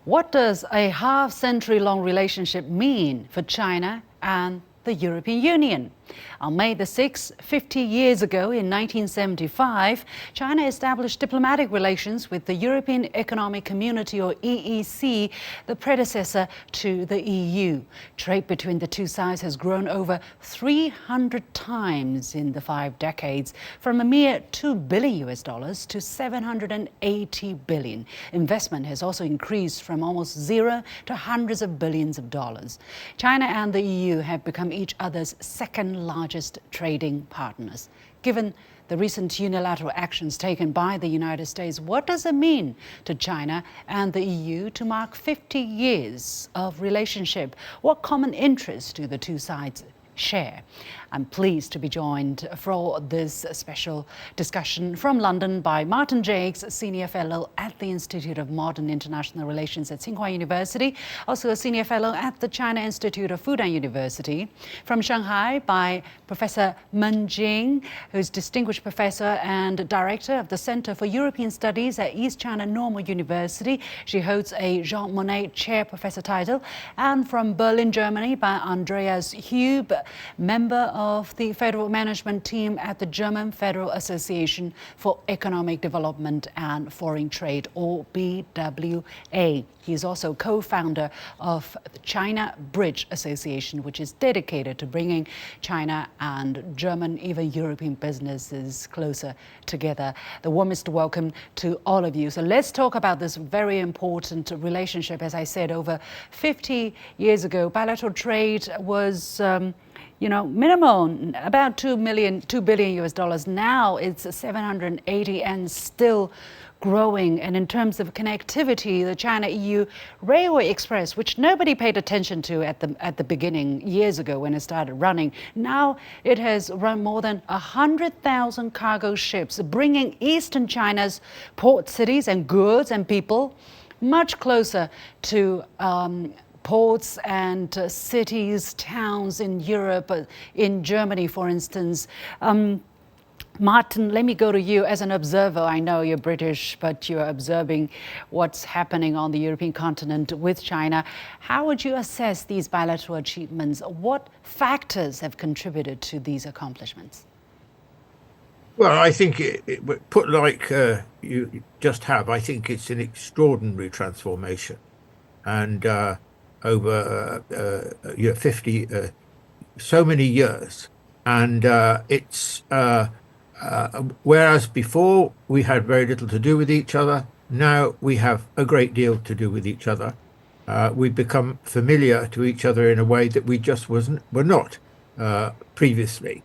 What does a half-century-long relationship mean for China and the European Union? On May the 6th, 50 years ago in 1975, China established diplomatic relations with the European Economic Community, or EEC, the predecessor to the EU. Trade between the two sides has grown over 300 times in the 5 decades, from a mere $2 billion to $780 billion. Investment has also increased from almost zero to hundreds of billions of dollars. China and the EU have become each other's second largest trading partners. Given the recent unilateral actions taken by the United States, what does it mean to China and the EU to mark 50 years of relationship? What common interests do the two sides share? I'm pleased to be joined for this special discussion from London by Martin Jakes, Senior Fellow at the Institute of Modern International Relations at Tsinghua University, also a Senior Fellow at the China Institute of Fudan University. From Shanghai by Professor Meng Jing, who's Distinguished Professor and Director of the Center for European Studies at East China Normal University. She holds a Jean Monnet Chair Professor title. And from Berlin, Germany by Andreas Hube, member of the Federal Management Team at the German Federal Association for Economic Development and Foreign Trade, or BWA. He is also co-founder of the China Bridge Association, which is dedicated to bringing China and German, even European businesses closer together. The warmest welcome to all of you. So let's talk about this very important relationship. As I said, over 50 years ago, bilateral trade was minimum about $2 billion. Now it's 780 and still growing. And in terms of connectivity, the China-EU Railway Express, which nobody paid attention to at the beginning years ago when it started running, now it has run more than 100,000 cargo ships, bringing eastern China's port cities and goods and people much closer to ports and cities, towns in Europe, in Germany, for instance. Martin, let me go to you as an observer. I know you're British, but you're observing what's happening on the European continent with China. How would you assess these bilateral achievements? What factors have contributed to these accomplishments? Well, I think put like you just have, I think it's an extraordinary transformation. And over 50, so many years. And it's whereas before we had very little to do with each other, now we have a great deal to do with each other. We've become familiar to each other in a way that we just were not previously.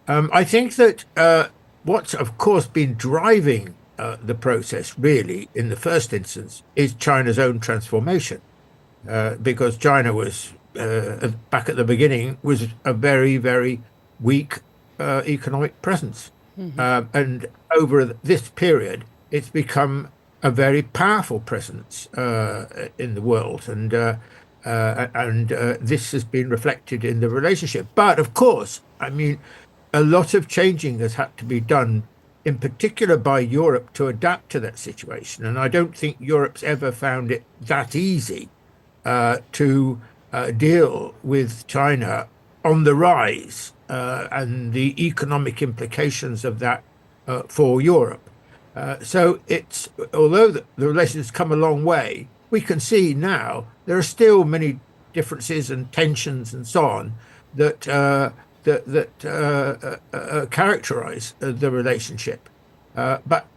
I think that what's, of course, been driving the process really in the first instance is China's own transformation. Because China was, back at the beginning, was a very, very weak economic presence. And over this period, it's become a very powerful presence in the world. And this has been reflected in the relationship. But of course, I mean, a lot of changing has had to be done, in particular by Europe, to adapt to that situation. And I don't think Europe's ever found it that easy to deal with China on the rise and the economic implications of that for Europe. So it's, although the relations come a long way, we can see now there are still many differences and tensions and so on that characterize the relationship. But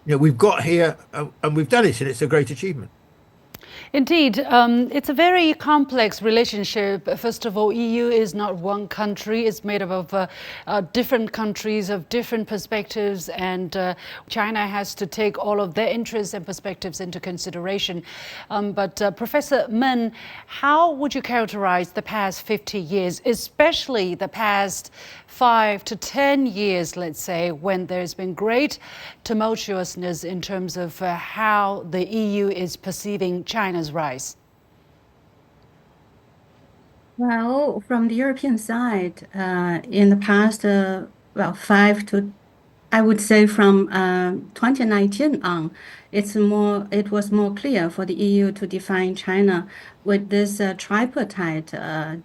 we've got here and we've done it, and it's a great achievement. Indeed, it's a very complex relationship. First of all, EU is not one country. It's made up of different countries of different perspectives, and China has to take all of their interests and perspectives into consideration. But Professor Meng, how would you characterize the past 50 years, especially the past 5 to 10 years, let's say, when there's been great tumultuousness in terms of how the EU is perceiving China's rise? Well, from the European side, in the past, I would say from 2019 on, it was more clear for the EU to define China with this tripartite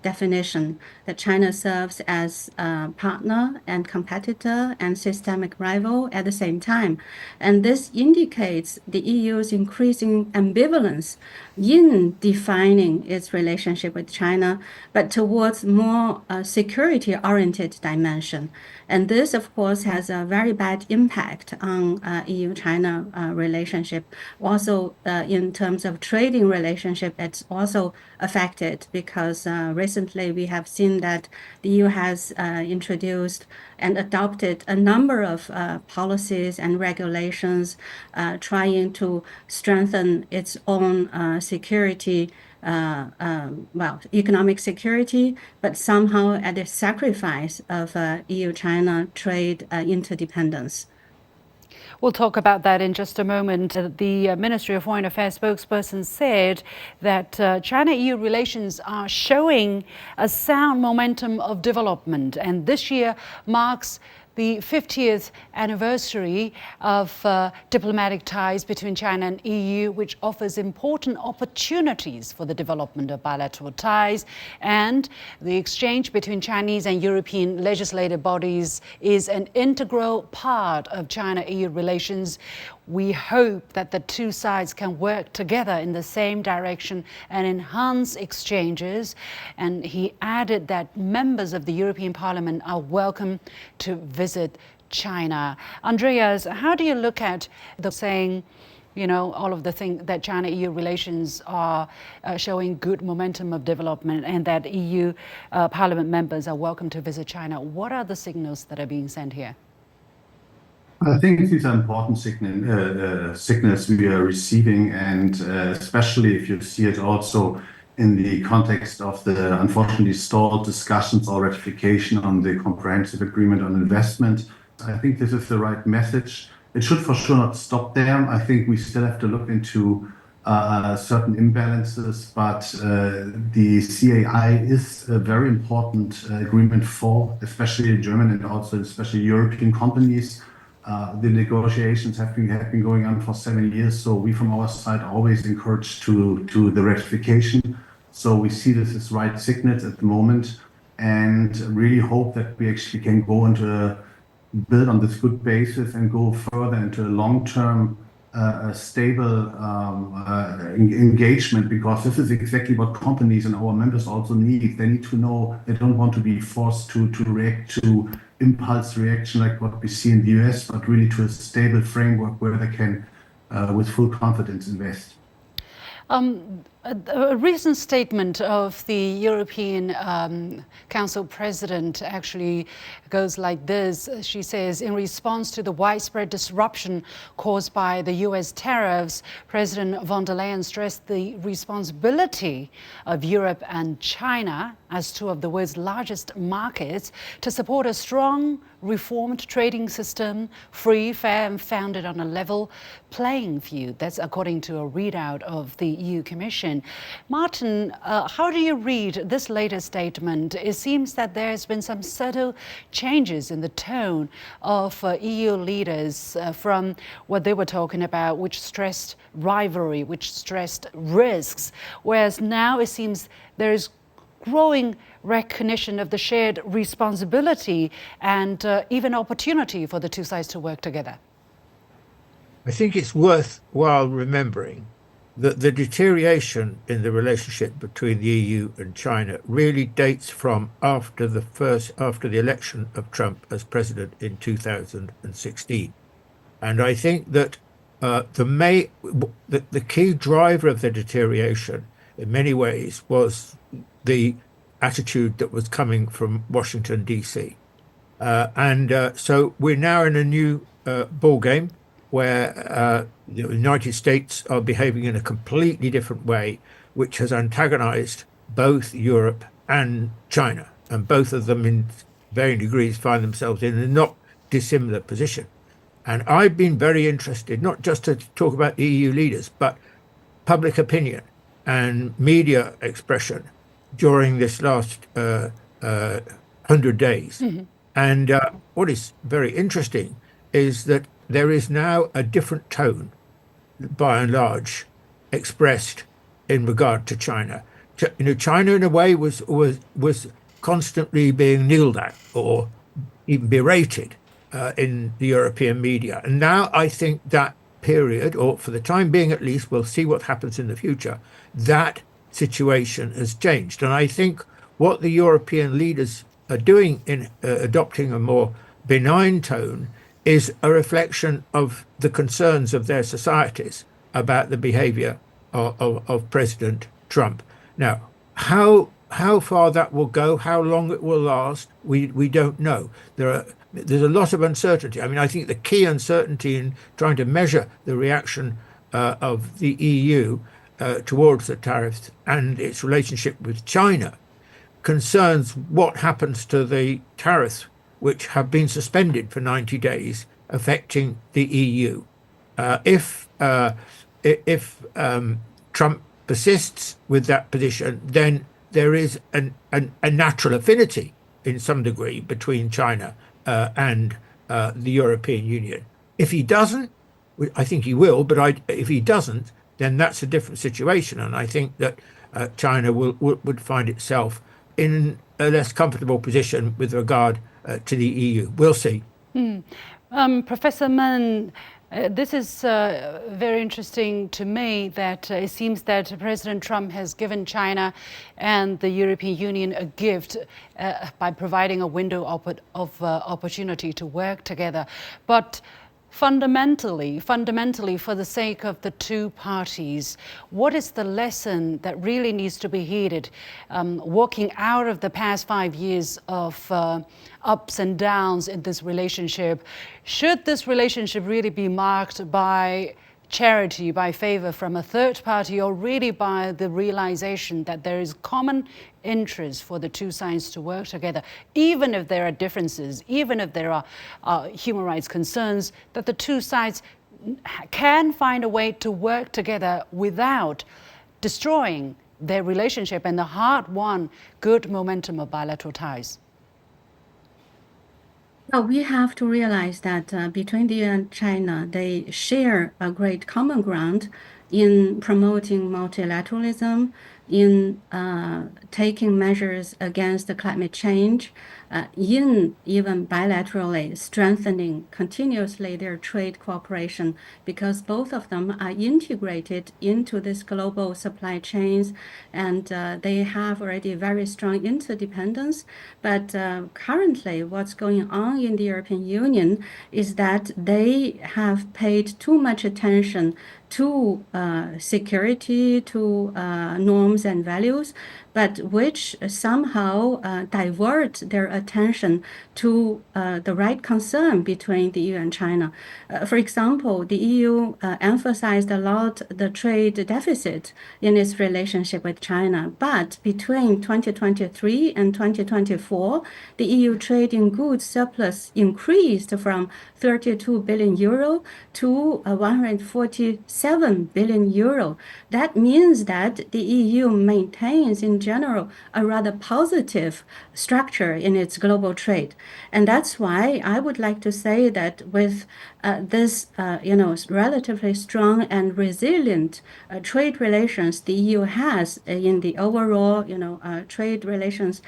definition that China serves as a partner and competitor and systemic rival at the same time. And this indicates the EU's increasing ambivalence in defining its relationship with China, but towards more security-oriented dimension. And this, of course, has a very bad impact on EU-China relationship. Also, in terms of trading relationship, it's also affected because recently we have seen that the EU has introduced and adopted a number of policies and regulations trying to strengthen its own security, economic security, but somehow at the sacrifice of EU-China trade interdependence. We'll talk about that in just a moment. The Ministry of Foreign Affairs spokesperson said that China-EU relations are showing a sound momentum of development, and this year marks the 50th anniversary of diplomatic ties between China and EU, which offers important opportunities for the development of bilateral ties. And the exchange between Chinese and European legislative bodies is an integral part of China-EU relations. We hope that the two sides can work together in the same direction and enhance exchanges. And he added that members of the European Parliament are welcome to visit China. Andreas, how do you look at the saying, all of the things that China-EU relations are showing good momentum of development and that EU Parliament members are welcome to visit China? What are the signals that are being sent here? I think these are important signals we are receiving, and especially if you see it also in the context of the unfortunately stalled discussions or ratification on the comprehensive agreement on investment. I think this is the right message. It should for sure not stop there. I think we still have to look into certain imbalances, but the CAI is a very important agreement for especially German and also especially European companies. The negotiations have been going on for 7 years, so we from our side always encourage to the ratification. So we see this as right signals at the moment, and really hope that we actually can go into build on this good basis and go further into a long-term stable engagement, because this is exactly what companies and our members also need. They need to know they don't want to be forced to react to impulse reaction like what we see in the US, but really to a stable framework where they can, with full confidence, invest. A recent statement of the European Council President actually goes like this. She says, in response to the widespread disruption caused by the US tariffs, President von der Leyen stressed the responsibility of Europe and China as two of the world's largest markets to support a strong, reformed trading system, free, fair, and founded on a level playing field. That's according to a readout of the EU Commission. Martin, how do you read this latest statement? It seems that there has been some subtle changes in the tone of EU leaders from what they were talking about, which stressed rivalry, which stressed risks, whereas now it seems there is growing recognition of the shared responsibility and even opportunity for the two sides to work together. I think it's worthwhile remembering that the deterioration in the relationship between the EU and China really dates from after the election of Trump as president in 2016. And I think that the key driver of the deterioration in many ways was the attitude that was coming from Washington, D.C. So we're now in a new ball game where the United States are behaving in a completely different way, which has antagonized both Europe and China. And both of them, in varying degrees, find themselves in a not dissimilar position. And I've been very interested, not just to talk about EU leaders, but public opinion and media expression during this last 100 days. Mm-hmm. And what is very interesting is that there is now a different tone by and large, expressed in regard to China. China in a way was constantly being kneeled at or even berated in the European media. And now I think that period, or for the time being at least, we'll see what happens in the future, that situation has changed. And I think what the European leaders are doing in adopting a more benign tone is a reflection of the concerns of their societies about the behavior of President Trump. Now, how far that will go, how long it will last, we don't know. There's a lot of uncertainty. I mean, I think the key uncertainty in trying to measure the reaction of the EU towards the tariffs and its relationship with China concerns what happens to the tariffs which have been suspended for 90 days, affecting the EU. If Trump persists with that position, then there is a natural affinity in some degree between China and the European Union. If he doesn't, I think he will, but if he doesn't, then that's a different situation. And I think that China would find itself in a less comfortable position with regard to the EU. We'll see. Professor Meng, this is very interesting to me that it seems that President Trump has given China and the European Union a gift by providing a window of opportunity to work together. But fundamentally, for the sake of the two parties, what is the lesson that really needs to be heeded, walking out of the past 5 years of ups and downs in this relationship? Should this relationship really be marked by charity, by favor from a third party, or really by the realization that there is common interest for the two sides to work together, even if there are differences, even if there are human rights concerns, that the two sides can find a way to work together without destroying their relationship and the hard-won good momentum of bilateral ties? Well, we have to realize that between the EU and China, they share a great common ground in promoting multilateralism, in taking measures against the climate change, in even bilaterally strengthening continuously their trade cooperation, because both of them are integrated into this global supply chains, and they have already very strong interdependence. But currently, what's going on in the European Union is that they have paid too much attention to security, to norms and values, but which somehow divert their attention to the right concern between the EU and China. For example, the EU emphasized a lot the trade deficit in its relationship with China, but between 2023 and 2024, the EU trade in goods surplus increased from 32 billion euro to 147 billion euro. That means that the EU maintains in general a rather positive structure in its global trade. And that's why I would like to say that with this relatively strong and resilient trade relations the EU has in the overall trade relations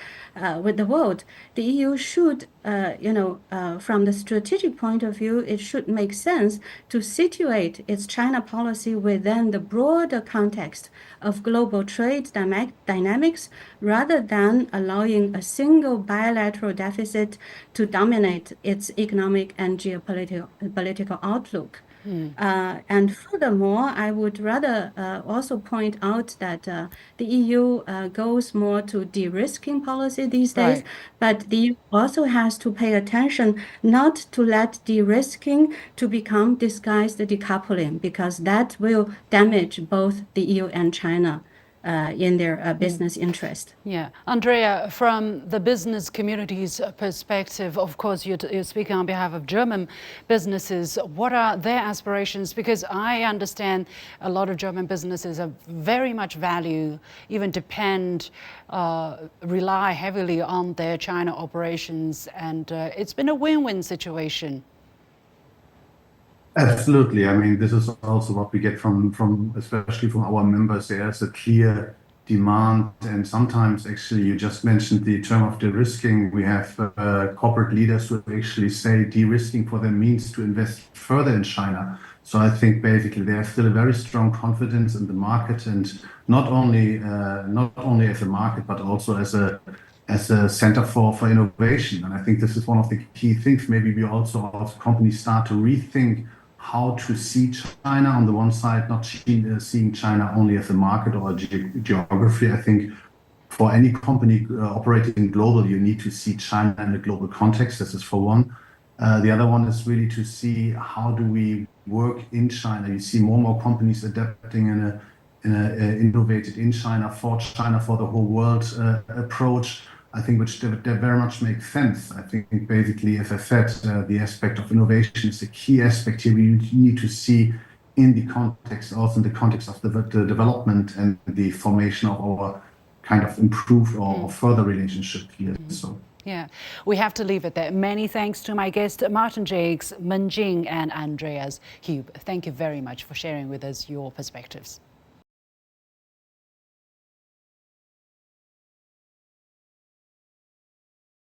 with the world, the EU should from the strategic point of view, it should make sense to situate its China policy within the broader context of global trade dynamics, rather than allowing a single bilateral deficit to dominate its economic and geopolitical outlook. And furthermore, I would rather also point out that the EU goes more to de-risking policy these days, but the EU also has to pay attention not to let de-risking to become disguised decoupling, because that will damage both the EU and China in their business interest. Yeah. Andrea, from the business community's perspective, of course, you're speaking on behalf of German businesses. What are their aspirations? Because I understand a lot of German businesses are very much value, even depend, rely heavily on their China operations. And it's been a win-win situation. Absolutely. I mean, this is also what we get from especially from our members. There's a clear demand, and sometimes actually, you just mentioned the term of de-risking. We have corporate leaders who actually say de-risking for them means to invest further in China. So I think basically they have still a very strong confidence in the market, and not only as a market, but also as a center for innovation. And I think this is one of the key things. Maybe we also, as companies, start to rethink how to see China on the one side, not seeing China only as a market or a geography. I think for any company operating global, you need to see China in a global context. This is for one. The other one is really to see how do we work in China. You see more and more companies adapting in an innovated in China for the whole world approach. I think which they very much make sense. I think basically, as I said, the aspect of innovation is a key aspect here. We need to see in the context, also in the context of the development and the formation of our kind of improved or further relationship here. So. Yeah, we have to leave it there. Many thanks to my guests, Martin Jakes, Meng Jing, and Andreas Hube. Thank you very much for sharing with us your perspectives.